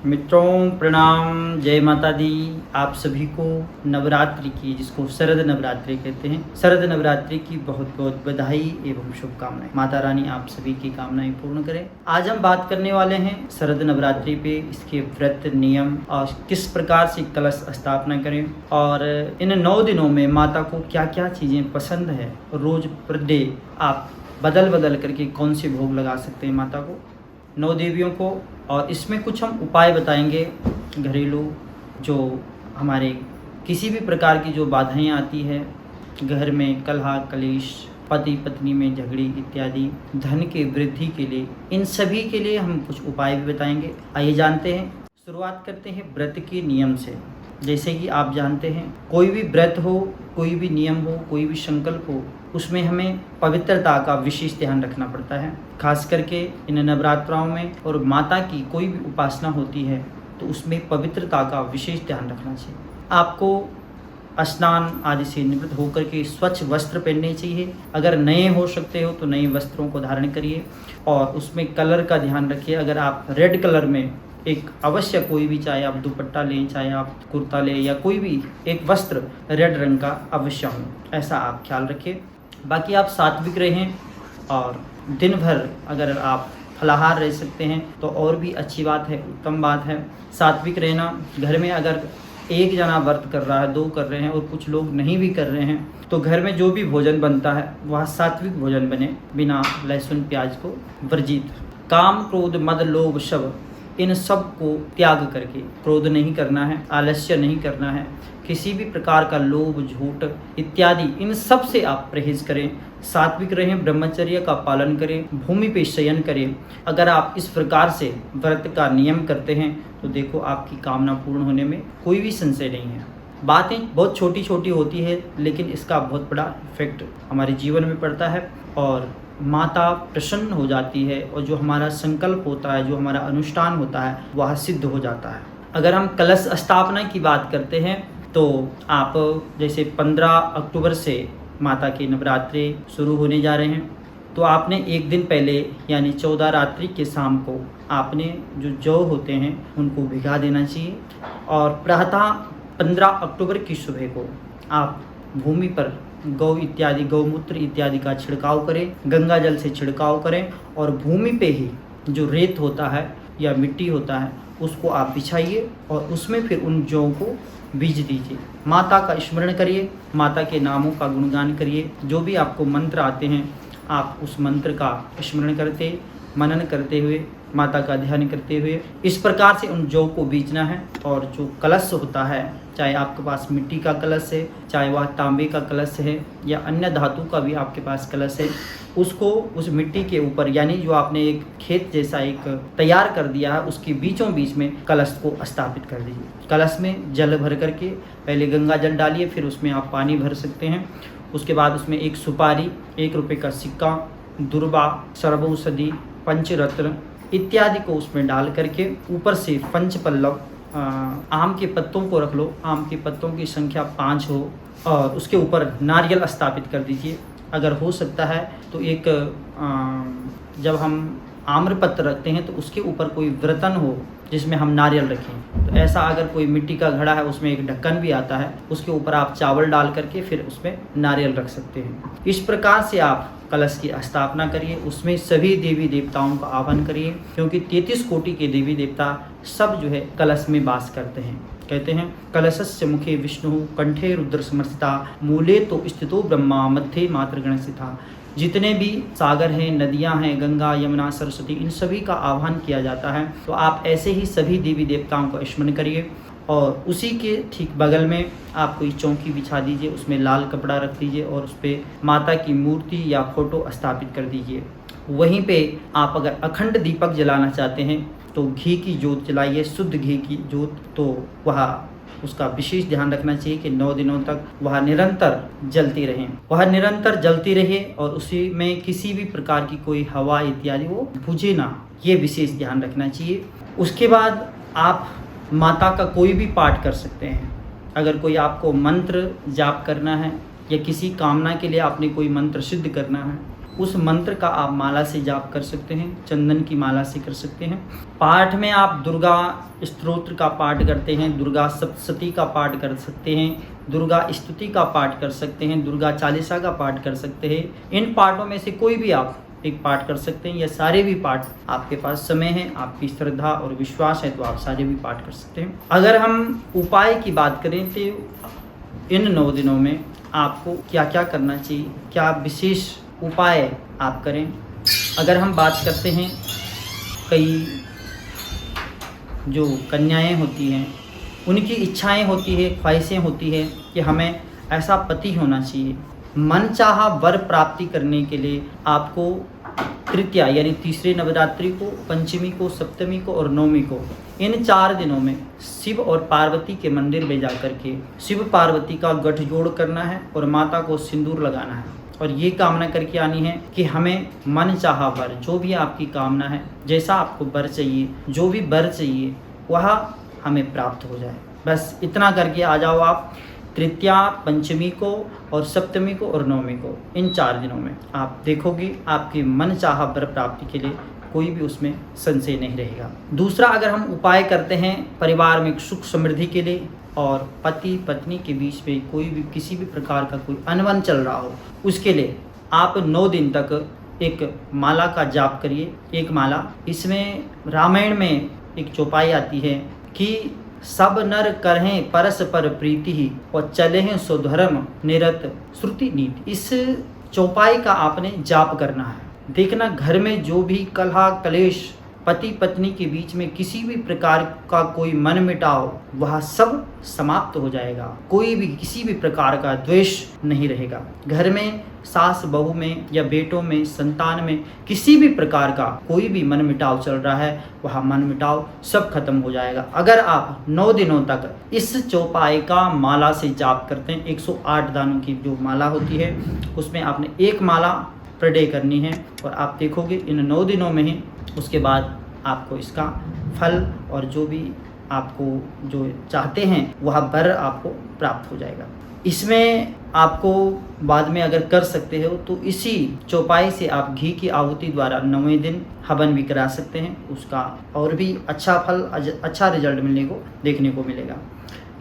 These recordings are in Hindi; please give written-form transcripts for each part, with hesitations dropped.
मित्रों प्रणाम, जय माता दी। आप सभी को नवरात्रि की, जिसको शरद नवरात्रि कहते हैं, शरद नवरात्रि की बहुत बहुत बधाई एवं शुभकामनाएं। माता रानी आप सभी की कामनाएं पूर्ण करें। आज हम बात करने वाले हैं शरद नवरात्रि पे, इसके व्रत नियम और किस प्रकार से कलश स्थापना करें और इन 9 दिनों में माता को क्या क्या चीज़ें पसंद है। रोज पर डे आप बदल बदल करके कौन से भोग लगा सकते हैं माता को, 9 देवियों को। और इसमें कुछ हम उपाय बताएंगे घरेलू, जो हमारे किसी भी प्रकार की जो बाधाएं आती है घर में, कलह कलेश, पति पत्नी में झगड़ी इत्यादि, धन के वृद्धि के लिए, इन सभी के लिए हम कुछ उपाय भी बताएंगे। आइए जानते हैं। शुरुआत करते हैं व्रत के नियम से। जैसे कि आप जानते हैं, कोई भी व्रत हो, कोई भी नियम हो, कोई भी संकल्प हो, उसमें हमें पवित्रता का विशेष ध्यान रखना पड़ता है। खास करके इन नवरात्राओं में और माता की कोई भी उपासना होती है तो उसमें पवित्रता का विशेष ध्यान रखना चाहिए। आपको स्नान आदि से निवृत्त होकर के स्वच्छ वस्त्र पहनने चाहिए। अगर नए हो सकते हो तो नए वस्त्रों को धारण करिए और उसमें कलर का ध्यान रखिए। अगर आप रेड कलर में एक अवश्य कोई भी, चाहे आप दुपट्टा लें, चाहे आप कुर्ता लें, या कोई भी एक वस्त्र रेड रंग का अवश्य हो, ऐसा आप ख्याल रखिए। बाकी आप सात्विक रहें और दिन भर अगर आप फलाहार रह सकते हैं तो और भी अच्छी बात है, उत्तम बात है। सात्विक रहना, घर में अगर एक जना व्रत कर रहा है, 2 कर रहे हैं और कुछ लोग नहीं भी कर रहे हैं, तो घर में जो भी भोजन बनता है वह सात्विक भोजन बने, बिना लहसुन प्याज को वर्जित। काम क्रोध मद लोभ शव, इन सब को त्याग करके, क्रोध नहीं करना है, आलस्य नहीं करना है, किसी भी प्रकार का लोभ झूठ इत्यादि, इन सब से आप परहेज करें। सात्विक रहें, ब्रह्मचर्य का पालन करें, भूमि पे शयन करें। अगर आप इस प्रकार से व्रत का नियम करते हैं तो देखो आपकी कामना पूर्ण होने में कोई भी संशय नहीं है। बातें बहुत छोटी छोटी होती है लेकिन इसका बहुत बड़ा इफेक्ट हमारे जीवन में पड़ता है और माता प्रसन्न हो जाती है और जो हमारा संकल्प होता है, जो हमारा अनुष्ठान होता है, वह सिद्ध हो जाता है। अगर हम कलश स्थापना की बात करते हैं तो आप जैसे 15 अक्टूबर से माता के नवरात्रि शुरू होने जा रहे हैं, तो आपने एक दिन पहले यानी 14 रात्रि के शाम को आपने जो जौ होते हैं उनको भिगा देना चाहिए और प्रातः 15 अक्टूबर की सुबह को आप भूमि पर गौ इत्यादि, गौमूत्र इत्यादि का छिड़काव करें, गंगा जल से छिड़काव करें और भूमि पे ही जो रेत होता है या मिट्टी होता है उसको आप बिछाइए और उसमें फिर उन जौ को बीज दीजिए। माता का स्मरण करिए, माता के नामों का गुणगान करिए। जो भी आपको मंत्र आते हैं आप उस मंत्र का स्मरण करते, मनन करते हुए, माता का ध्यान करते हुए इस प्रकार से उन जौ को बीजना है। और जो कलश होता है, चाहे आपके पास मिट्टी का कलश है, चाहे वह तांबे का कलश है या अन्य धातु का भी आपके पास कलश है, उसको उस मिट्टी के ऊपर, यानी जो आपने एक खेत जैसा एक तैयार कर दिया है, उसके बीचों बीच में कलश को स्थापित कर दीजिए। कलश में जल भर करके पहले गंगा जल डालिए, फिर उसमें आप पानी भर सकते हैं। उसके बाद उसमें एक सुपारी, 1 रुपये का सिक्का, दुर्बा, सर्वौषधि, पंचरत्न इत्यादि को उसमें डाल करके ऊपर से पंचपल्लव, आम के पत्तों को रख लो, आम के पत्तों की संख्या 5 हो और उसके ऊपर नारियल स्थापित कर दीजिए। अगर हो सकता है तो एक जब हम आम्रपत्र रखते हैं तो उसके ऊपर कोई बर्तन हो जिसमें हम नारियल रखें, तो ऐसा अगर कोई मिट्टी का घड़ा है उसमें एक ढक्कन भी आता है, उसके ऊपर आप चावल डाल करके फिर उसमें नारियल रख सकते हैं। इस प्रकार से आप कलश की स्थापना करिए, उसमें सभी देवी देवताओं का आह्वान करिए, क्योंकि 33 कोटि के देवी देवता सब जो है कलश में वास करते हैं। कहते हैं कलशस्य मुखे विष्णु कंठे रुद्र समर्थिता मूले तो स्थितो ब्रह्मा मध्य मात्र गणस्थिता। जितने भी सागर हैं, नदियां हैं, गंगा यमुना सरस्वती, इन सभी का आह्वान किया जाता है। तो आप ऐसे ही सभी देवी देवताओं का स्मरण करिए और उसी के ठीक बगल में आप कोई चौकी बिछा दीजिए, उसमें लाल कपड़ा रख दीजिए और उस पर माता की मूर्ति या फोटो स्थापित कर दीजिए। वहीं पे आप अगर अखंड दीपक जलाना चाहते हैं तो घी की जोत जलाइए, शुद्ध घी की जोत। तो वह उसका विशेष ध्यान रखना चाहिए कि 9 दिनों तक वह निरंतर जलती रहे, वह निरंतर जलती रहे और उसी में किसी भी प्रकार की कोई हवा इत्यादि वो बुझे ना, ये विशेष ध्यान रखना चाहिए। उसके बाद आप माता का कोई भी पाठ कर सकते हैं। अगर कोई आपको मंत्र जाप करना है या किसी कामना के लिए आपने कोई मंत्र सिद्ध करना है, उस मंत्र का आप माला से जाप कर सकते हैं, चंदन की माला से कर सकते हैं। पाठ में आप दुर्गा स्तोत्र का पाठ करते हैं, दुर्गा सप्तशती का पाठ कर सकते हैं, दुर्गा स्तुति का पाठ कर सकते हैं, दुर्गा चालीसा का पाठ कर सकते हैं। इन पाठों में से कोई भी आप एक पाठ कर सकते हैं, या सारे भी पाठ आपके पास समय है, आपकी श्रद्धा और विश्वास है तो आप सारे भी पाठ कर सकते हैं। अगर हम उपाय की बात करें तो इन 9 दिनों में आपको क्या क्या करना चाहिए, क्या विशेष उपाय आप करें। अगर हम बात करते हैं, कई जो कन्याएं होती हैं उनकी इच्छाएं होती है, ख्वाहिशें होती है कि हमें ऐसा पति होना चाहिए। मनचाहा वर प्राप्ति करने के लिए आपको तृतीया यानी तीसरे नवरात्रि को, पंचमी को, सप्तमी को और नवमी को, इन 4 दिनों में शिव और पार्वती के मंदिर में जाकर के शिव पार्वती का गठजोड़ करना है और माता को सिंदूर लगाना है और ये कामना करके आनी है कि हमें मन चाहा वर, जो भी आपकी कामना है, जैसा आपको वर चाहिए, जो भी वर चाहिए वह हमें प्राप्त हो जाए। बस इतना करके आ जाओ आप तृतीया, पंचमी को और सप्तमी को और नवमी को, इन 4 दिनों में आप देखोगे आपकी मन चाहा वर प्राप्ति के लिए कोई भी उसमें संशय नहीं रहेगा। दूसरा, अगर हम उपाय करते हैं परिवार में सुख समृद्धि के लिए और पति पत्नी के बीच में कोई भी किसी भी प्रकार का कोई अनबन चल रहा हो, उसके लिए आप 9 दिन तक एक माला का जाप करिए। एक माला, इसमें रामायण में एक चौपाई आती है कि सब नर करहें परस्पर प्रीति ही और चले हैं स्वधर्म निरत श्रुति नीति। इस चौपाई का आपने जाप करना है। देखना घर में जो भी कलह कलेश, पति पत्नी के बीच में किसी भी प्रकार का कोई मन मिटाव, वह सब समाप्त हो जाएगा। कोई भी किसी भी प्रकार का द्वेष नहीं रहेगा। घर में सास बहू में या बेटों में, संतान में किसी भी प्रकार का कोई भी मन मिटाव चल रहा है, वह मन मिटाव सब खत्म हो जाएगा अगर आप 9 दिनों तक इस चौपाई का माला से जाप करते हैं। 108 दानों की जो माला होती है उसमें आपने एक माला पर डे करनी है और आप देखोगे इन 9 दिनों में ही उसके बाद आपको इसका फल और जो भी आपको जो चाहते हैं वह वर आपको प्राप्त हो जाएगा। इसमें आपको बाद में अगर कर सकते हो तो इसी चौपाई से आप घी की आहुति द्वारा 9वें दिन हवन भी करा सकते हैं, उसका और भी अच्छा फल, अच्छा रिजल्ट मिलने को देखने को मिलेगा।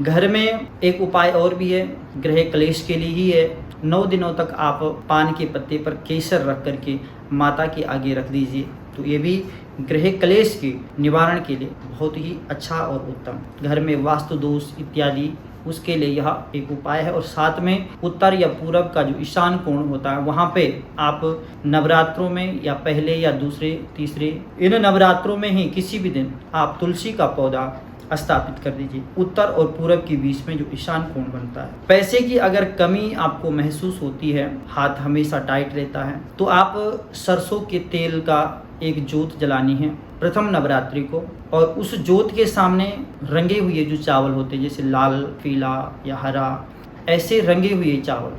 घर में एक उपाय और भी है, गृह क्लेश के लिए ही है। 9 दिनों तक आप पान के पत्ते पर केसर रख करके माता के आगे रख दीजिए, तो ये भी गृह क्लेश के निवारण के लिए बहुत ही अच्छा और उत्तम। घर में वास्तु दोष इत्यादि उसके लिए यह एक उपाय है। और साथ में उत्तर या पूरब का जो ईशान कोण होता है वहाँ पे आप नवरात्रों में या पहले या दूसरे तीसरे इन नवरात्रों में ही किसी भी दिन आप तुलसी का पौधा स्थापित कर दीजिए उत्तर और पूरब के बीच में जो ईशान कोण बनता है। पैसे की अगर कमी आपको महसूस होती है, हाथ हमेशा टाइट रहता है, तो आप सरसों के तेल का एक जोत जलानी है प्रथम नवरात्रि को और उस जोत के सामने रंगे हुए जो चावल होते हैं जैसे लाल, पीला या हरा, ऐसे रंगे हुए चावल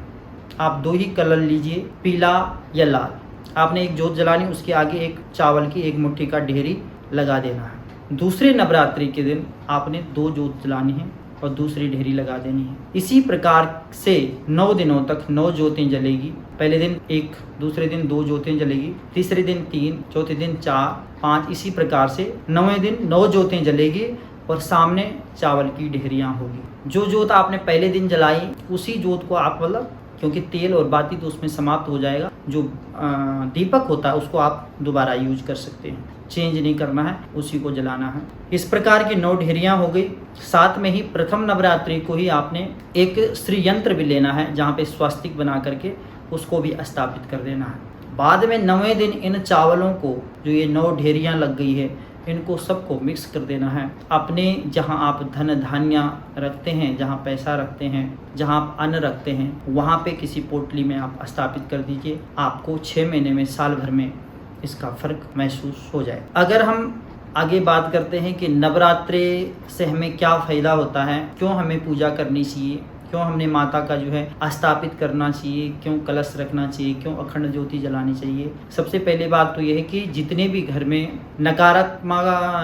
आप 2 ही कलर लीजिए, पीला या लाल। आपने एक जोत जलानी, उसके आगे एक चावल की एक मुट्ठी का ढेरी लगा देना है। दूसरे नवरात्रि के दिन आपने 2 जोत जलानी है और दूसरी ढेरी लगा देनी है। इसी प्रकार से 9 दिनों तक 9 जोतें जलेगी। पहले दिन 1, दूसरे दिन 2 जोतें जलेगी, तीसरे दिन 3, चौथे दिन 4, 5, इसी प्रकार से 9वें दिन 9 जोतें जलेगी और सामने चावल की ढेरियाँ होगी। जो जोत आपने पहले दिन जलाई उसी जोत को आप मतलब, क्योंकि तेल और बाती तो उसमें समाप्त हो जाएगा, जो दीपक होता है उसको आप दोबारा यूज कर सकते हैं, चेंज नहीं करना है, उसी को जलाना है। इस प्रकार की 9 ढेरियाँ हो गई। साथ में ही प्रथम नवरात्रि को ही आपने एक श्री यंत्र भी लेना है जहाँ पे स्वास्तिक बना करके उसको भी स्थापित कर देना है। बाद में 9वें दिन इन चावलों को, जो ये 9 ढेरियाँ लग गई है, इनको सबको मिक्स कर देना है। अपने जहाँ आप धन धान्य रखते हैं, जहाँ पैसा रखते हैं, जहाँ आप अन्न रखते हैं, वहाँ पे किसी पोटली में आप स्थापित कर दीजिए। आपको 6 महीने में, साल भर में इसका फर्क महसूस हो जाए। अगर हम आगे बात करते हैं कि नवरात्रि से हमें क्या फ़ायदा होता है, क्यों हमें पूजा करनी चाहिए, क्यों हमने माता का जो है स्थापित करना चाहिए, क्यों कलश रखना चाहिए, क्यों अखंड ज्योति जलानी चाहिए। सबसे पहले बात तो यह है कि जितने भी घर में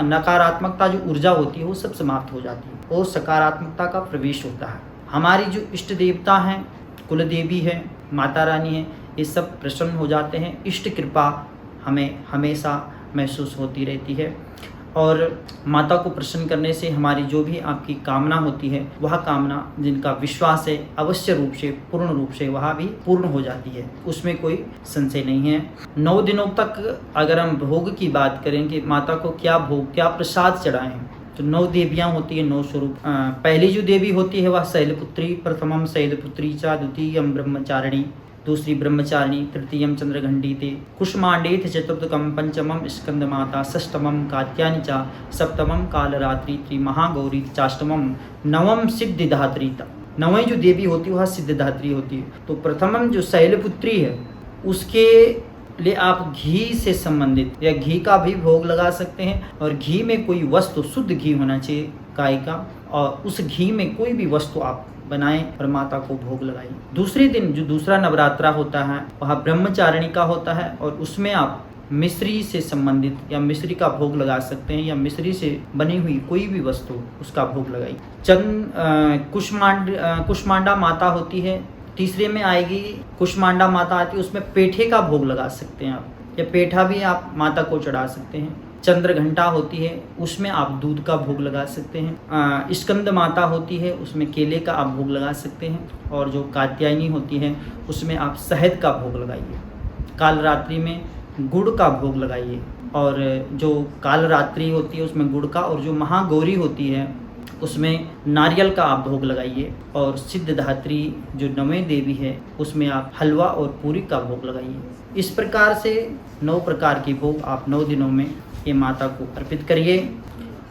नकारात्मकता जो ऊर्जा होती है वो सब समाप्त हो जाती है और सकारात्मकता का प्रवेश होता है। हमारी जो इष्ट देवता हैं, कुल देवी है, माता रानी है, ये सब प्रसन्न हो जाते हैं। इष्ट कृपा हमें हमेशा महसूस होती रहती है और माता को प्रसन्न करने से हमारी जो भी आपकी कामना होती है वह कामना जिनका विश्वास है अवश्य रूप से पूर्ण रूप से वह भी पूर्ण हो जाती है, उसमें कोई संशय नहीं है। 9 दिनों तक अगर हम भोग की बात करें कि माता को क्या भोग क्या प्रसाद चढ़ाएं, तो 9 देवियाँ होती है, 9 स्वरूप। पहली जो देवी होती है वह शैलपुत्री, प्रथमम शैलपुत्री चा, द्वितीयम ब्रह्मचारिणी, दूसरी ब्रह्मचारिणी, तृतीयम चंद्रघंटीते, कुष्मांडेथ, चतुर्थकम पंचमम स्कंदमाता, षष्ठमम कात्यायनी चा, सप्तमम कालरात्रि, त्रिमहागौरी, चाष्टमम नवम सिद्धिदात्री। 9वीं जो देवी होती है वह सिद्धिदात्री होती है। तो प्रथमम जो शैलपुत्री है उसके लिए आप घी से संबंधित या घी का भी भोग लगा सकते हैं, और घी में कोई वस्तु शुद्ध घी होना चाहिए गाय का, और उस घी में कोई भी वस्तु आप बनाएं और माता को भोग लगाइए। दूसरे दिन जो दूसरा नवरात्रा होता है वह ब्रह्मचारिणी का होता है, और उसमें आप मिश्री से संबंधित या मिश्री का भोग लगा सकते हैं, या मिश्री से बनी हुई कोई भी वस्तु उसका भोग लगाइए। कुष्मांडा माता होती है, तीसरे में आएगी कुष्मांडा माता आती है, उसमें पेठे का भोग लगा सकते हैं आप, या पेठा भी आप माता को चढ़ा सकते हैं। चंद्रघंटा होती है, उसमें आप दूध का भोग लगा सकते हैं। स्कंद माता होती है, उसमें केले का आप भोग लगा सकते हैं, और जो कात्यायनी होती है उसमें आप शहद का भोग लगाइए। कालरात्रि में गुड़ का भोग लगाइए, और जो कालरात्रि होती है उसमें गुड़ का, और जो महागौरी होती है उसमें नारियल का आप भोग लगाइए, और सिद्धिदात्री जो 9वें देवी है उसमें आप हलवा और पूरी का भोग लगाइए। इस प्रकार से 9 प्रकार के भोग आप 9 दिनों में ये माता को अर्पित करिए,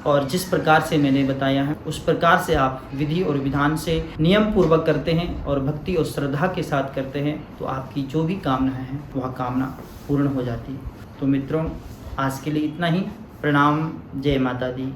और जिस प्रकार से मैंने बताया है उस प्रकार से आप विधि और विधान से नियम पूर्वक करते हैं और भक्ति और श्रद्धा के साथ करते हैं, तो आपकी जो भी कामनाएं हैं वह कामना पूर्ण हो जाती है। तो मित्रों, आज के लिए इतना ही। प्रणाम। जय माता दी।